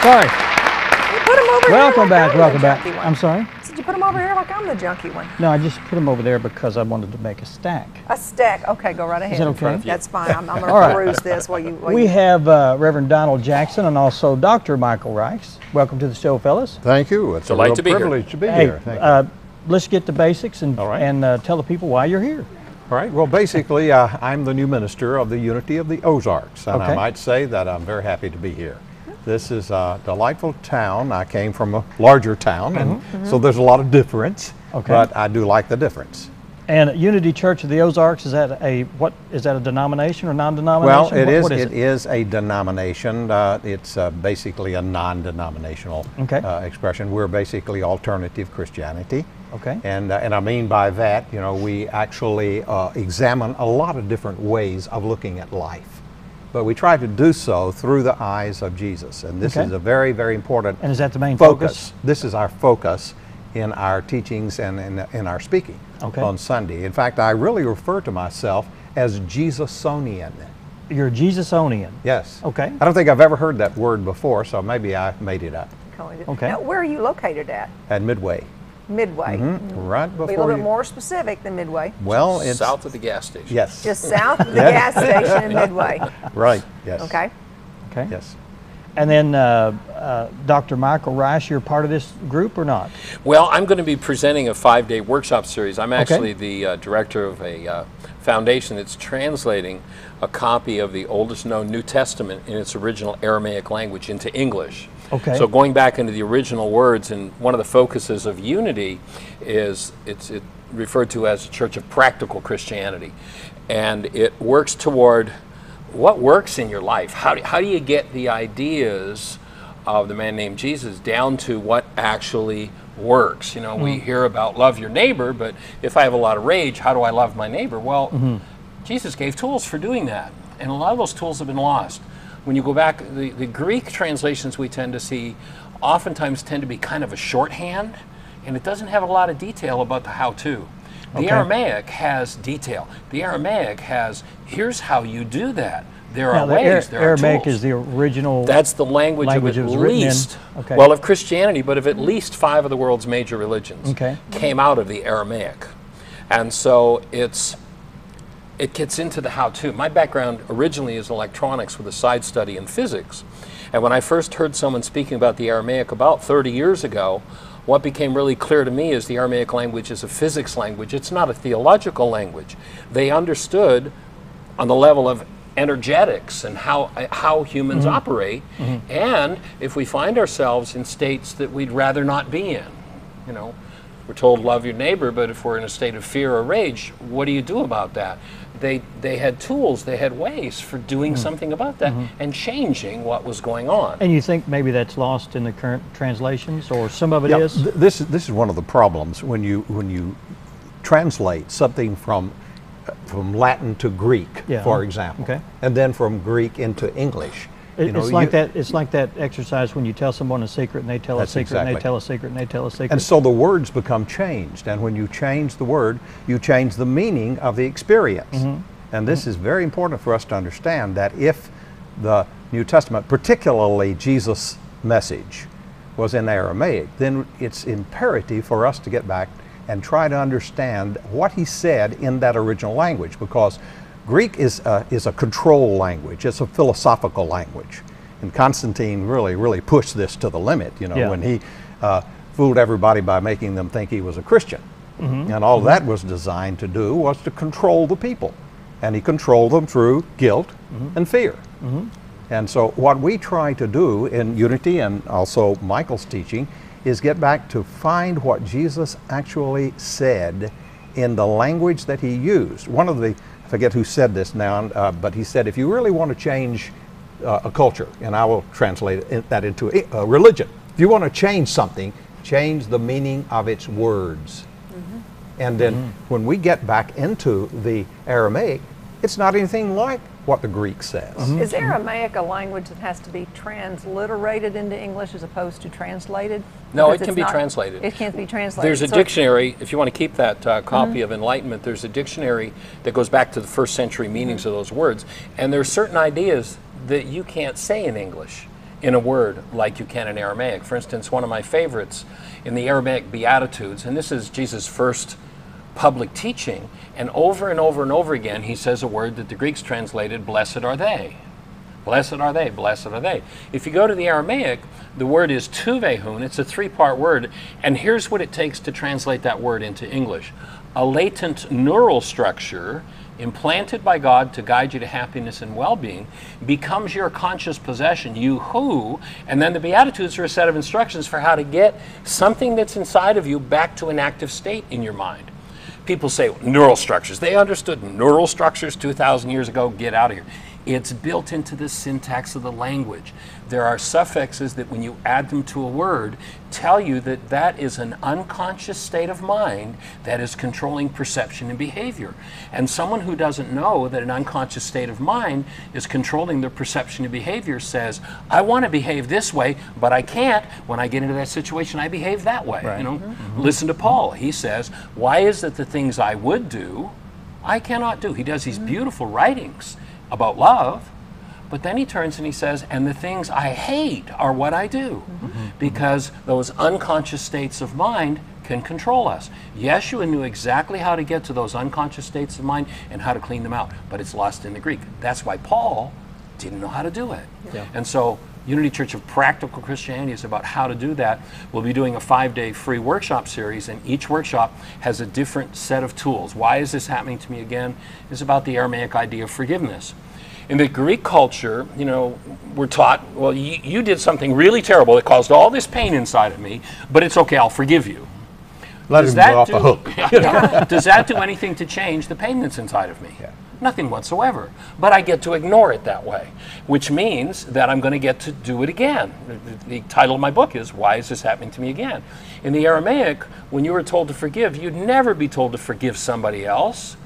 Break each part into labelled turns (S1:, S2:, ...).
S1: Sorry.
S2: You put them over
S1: Welcome
S2: here
S1: back,
S2: like
S1: welcome
S2: I'm the
S1: back.
S2: junky one.
S1: I'm sorry?
S2: Did you put them over here like I'm the junky one?
S1: No, I just put them over there because I wanted to make a stack.
S2: A stack. Okay, go right ahead.
S1: Is that okay?
S2: That's fine. I'm going
S1: All
S2: to
S1: right.
S2: peruse this while you...
S1: We have Reverend Donald Jackson and also Dr. Michael Reichs. Welcome to the show, fellas.
S3: Thank you. It's a real privilege to be here. Thank you.
S1: Let's get the basics and, tell the people why you're here.
S3: All right. Well, basically, I'm the new minister of the Unity of the Ozarks, and I might say that I'm very happy to be here. This is a delightful town. I came from a larger town, and so there's a lot of difference, but I do like the difference.
S1: And Unity Church of the Ozarks, is that a denomination or non-denomination?
S3: Well, it is a denomination. It's basically a non-denominational expression. We're basically alternative Christianity.
S1: Okay.
S3: And I mean by that, you know, we actually examine a lot of different ways of looking at life. But we try to do so through the eyes of Jesus. And this is a very, very important
S1: And is that the main focus?
S3: This is our focus in our teachings and in our speaking on Sunday. In fact, I really refer to myself as Jesusonian.
S1: You're Jesusonian?
S3: Yes.
S1: Okay.
S3: I don't think I've ever heard that word before, so maybe I made it up.
S1: Okay.
S2: Now, where are you located at?
S3: At Midway.
S2: Midway.
S3: Right before
S2: Be a little bit more specific than Midway.
S3: Well, it's
S4: south of the gas station.
S3: Yes.
S2: Just south of the gas station in Midway.
S3: Right. Yes.
S2: Okay.
S1: Okay.
S3: Yes.
S1: And then Dr. Michael Reichs, you're part of this group or not?
S4: Well, I'm going to be presenting a 5-day workshop series. I'm actually the director of a foundation that's translating a copy of the oldest known New Testament in its original Aramaic language into English.
S1: Okay.
S4: So going back into the original words, and one of the focuses of Unity is it's referred to as a church of practical Christianity. And it works toward what works in your life. How do you get the ideas of the man named Jesus down to what actually works? You know, we hear about love your neighbor, but if I have a lot of rage, how do I love my neighbor? Well, Jesus gave tools for doing that, and a lot of those tools have been lost. When you go back, the Greek translations we tend to see oftentimes tend to be kind of a shorthand, and it doesn't have a lot of detail about the how-to. The Aramaic has detail. The Aramaic has, here's how you do that. There are ways, there are
S1: Aramaic
S4: tools.
S1: is the original
S4: That's the language of at least, well, of Christianity, but of at least 5 of the world's major religions came out of the Aramaic. And so it gets into the how-to. My background originally is electronics with a side study in physics. And when I first heard someone speaking about the Aramaic about 30 years ago, what became really clear to me is the Aramaic language is a physics language. It's not a theological language. They understood on the level of energetics and how humans operate, and if we find ourselves in states that we'd rather not be in. You know, we're told love your neighbor, but if we're in a state of fear or rage, what do you do about that? They had tools, they had ways for doing something about that and changing what was going on.
S1: And you think maybe that's lost in the current translations, or some of it is?
S3: This is one of the problems when you translate something from Latin to Greek, for example, and then from Greek into English.
S1: It's like that exercise when you tell someone a secret and they tell a secret and they tell a secret and they tell a secret.
S3: And so the words become changed, and when you change the word, you change the meaning of the experience. And this is very important for us to understand, that if the New Testament, particularly Jesus' message, was in Aramaic, then it's imperative for us to get back and try to understand what he said in that original language, because Greek is a control language. It's a philosophical language, and Constantine really pushed this to the limit. You know, when he fooled everybody by making them think he was a Christian, and all that was designed to do was to control the people, and he controlled them through guilt and fear. And so, what we try to do in Unity, and also Michael's teaching, is get back to find what Jesus actually said in the language that he used. One of the, I forget who said this now, but he said, if you really want to change a culture, and I will translate that into a religion, if you want to change something, change the meaning of its words. And then when we get back into the Aramaic, it's not anything like what the Greek says.
S2: Is Aramaic a language that has to be transliterated into English as opposed to translated?
S4: No, it can be translated.
S2: It can't be translated.
S4: There's a dictionary, if you want to keep that copy of Enlightenment, there's a dictionary that goes back to the first century meanings of those words, and there's certain ideas that you can't say in English. in a word like you can in Aramaic. For instance, one of my favorites in the Aramaic Beatitudes, and this is Jesus' first public teaching, and over and over again he says a word that the Greeks translated, blessed are they. Blessed are they, blessed are they. If you go to the Aramaic, the word is tuvehun. It's a three-part word, and here's what it takes to translate that word into English. A latent neural structure implanted by God to guide you to happiness and well-being becomes your conscious possession, you who, and then the Beatitudes are a set of instructions for how to get something that's inside of you back to an active state in your mind. People say neural structures. They understood neural structures 2,000 years ago. Get out of here. It's built into the syntax of the language. There are suffixes that when you add them to a word tell you that that is an unconscious state of mind that is controlling perception and behavior. And someone who doesn't know that an unconscious state of mind is controlling their perception and behavior says, I want to behave this way, but I can't. When I get into that situation, I behave that way.
S3: Right.
S4: You know, listen to Paul. He says, why is it the things I would do, I cannot do? He does these beautiful writings about love, but then he turns and he says, and the things I hate are what I do, because those unconscious states of mind can control us. Yeshua knew exactly how to get to those unconscious states of mind and how to clean them out, but it's lost in the Greek. That's why Paul didn't know how to do it. Yeah. And so Unity Church of Practical Christianity is about how to do that. We'll be doing a 5-day free workshop series, and each workshop has a different set of tools. Why is this happening to me again? It's about the Aramaic idea of forgiveness. In the Greek culture, you know, we're taught, well, you did something really terrible that caused all this pain inside of me, but it's okay, I'll forgive you.
S3: Let him go off the hook.
S4: Does that do anything to change the pain that's inside of me?
S3: Yeah.
S4: Nothing whatsoever. But I get to ignore it that way, which means that I'm going to get to do it again. The title of my book is, Why is this happening to me again? In the Aramaic, when you were told to forgive, you'd never be told to forgive somebody else.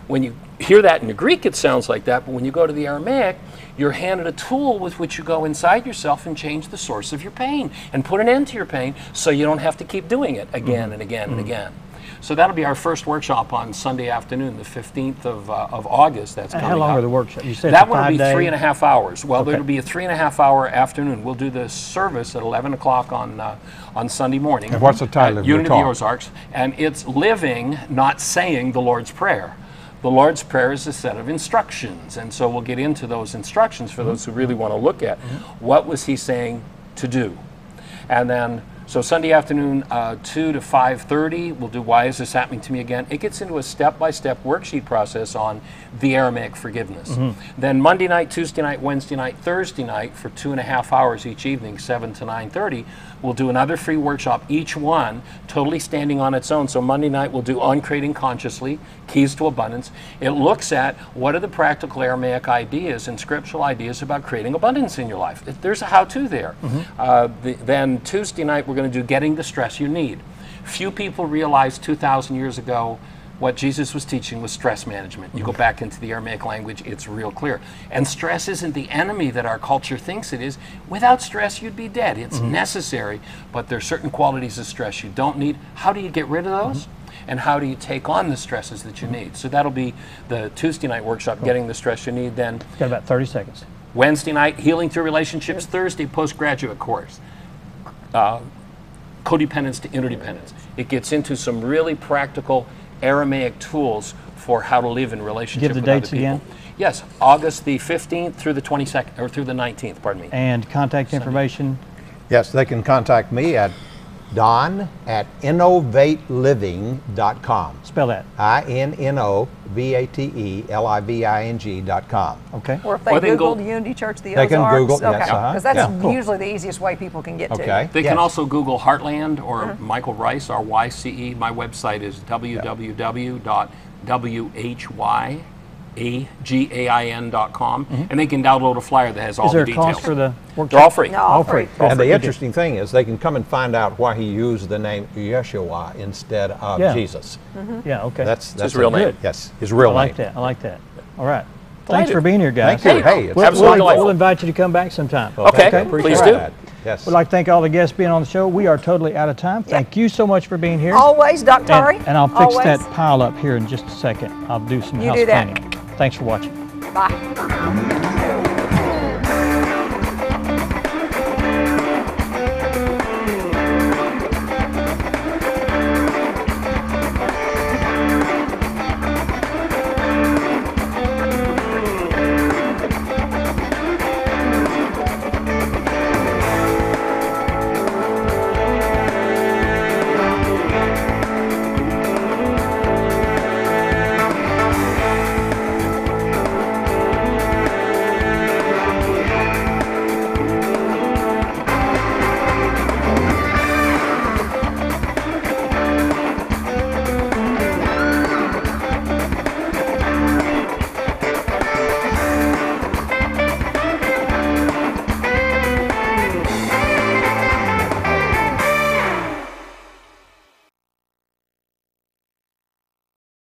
S4: When you hear that in the Greek, it sounds like that, but when you go to the Aramaic, you're handed a tool with which you go inside yourself and change the source of your pain and put an end to your pain so you don't have to keep doing it again and again and again. So that'll be our first workshop on Sunday afternoon, the 15th of August. That's coming up.
S1: How long are the workshops? You said
S4: that one will be 3.5 hours. Well,
S1: okay.
S4: It'll be a 3.5 hour afternoon. We'll do the service at 11 o'clock on Sunday morning.
S3: And what's the title of your
S4: Unity
S3: talk?
S4: of the Ozarks. And it's living, not saying the Lord's Prayer. The Lord's Prayer is a set of instructions. And so we'll get into those instructions for those who really want to look at what was he saying to do. And then, so Sunday afternoon, 2 to 5:30, we'll do Why is this happening to me again? It gets into a step-by-step worksheet process on the Aramaic forgiveness. Then Monday night, Tuesday night, Wednesday night, Thursday night for 2.5 hours each evening, 7 to 9:30, we'll do another free workshop, each one totally standing on its own. So Monday night we'll do On Creating Consciously, Keys to Abundance. It looks at what are the practical Aramaic ideas and scriptural ideas about creating abundance in your life. There's a how-to there. Then Tuesday night we're going to do Getting the Stress You Need. Few people realized 2,000 years ago what Jesus was teaching was stress management. You go back into the Aramaic language, it's real clear. And stress isn't the enemy that our culture thinks it is. Without stress, you'd be dead. It's necessary, but there are certain qualities of stress you don't need. How do you get rid of those? And how do you take on the stresses that you need? So that'll be the Tuesday night workshop, Getting the Stress You Need. Then
S1: got about 30 seconds.
S4: Wednesday night, Healing Through Relationships. Thursday, postgraduate course. Codependence to interdependence. It gets into some really practical Aramaic tools for how to live in relationship with other people.
S1: Give the dates again?
S4: Yes, August the 15th through the 22nd, or through the 19th, pardon me.
S1: And contact information?
S3: Yes, they can contact me at don@innovateliving.com.
S1: Spell that.
S3: INNOVATELIVING.com.
S1: Okay.
S2: Or if they Googled Unity Church, the Ozarks.
S3: They can Google,
S2: okay.
S3: yes.
S2: Because that's
S3: Cool.
S2: usually the easiest way people can get to.
S3: Okay.
S4: They can also Google Heartland or Michael Rice, or YCE. My website is www.whyagain.com, and they can download a flyer that has all the details.
S1: Is there a cost for the workshop?
S4: They're all free.
S2: No, all free.
S3: And the interesting thing is they can come and find out why he used the name Yeshua instead of Jesus.
S1: Yeah, okay.
S3: That's
S4: his real name.
S3: Yes, his real name.
S1: I like that. I like that. All right. Thanks for being here, guys.
S3: Thank you. Hey, it's
S1: We'll invite you to come back sometime.
S4: Okay, please do.
S3: Yes.
S1: We'd like to thank all the guests being on the show. We are totally out of time. Thank you so much for being here.
S2: Always, Dr. Ari.
S1: And I'll fix
S2: Always.
S1: that pile up here in just a second. I'll do some house
S2: do that.
S1: cleaning. Thanks for watching.
S2: Bye.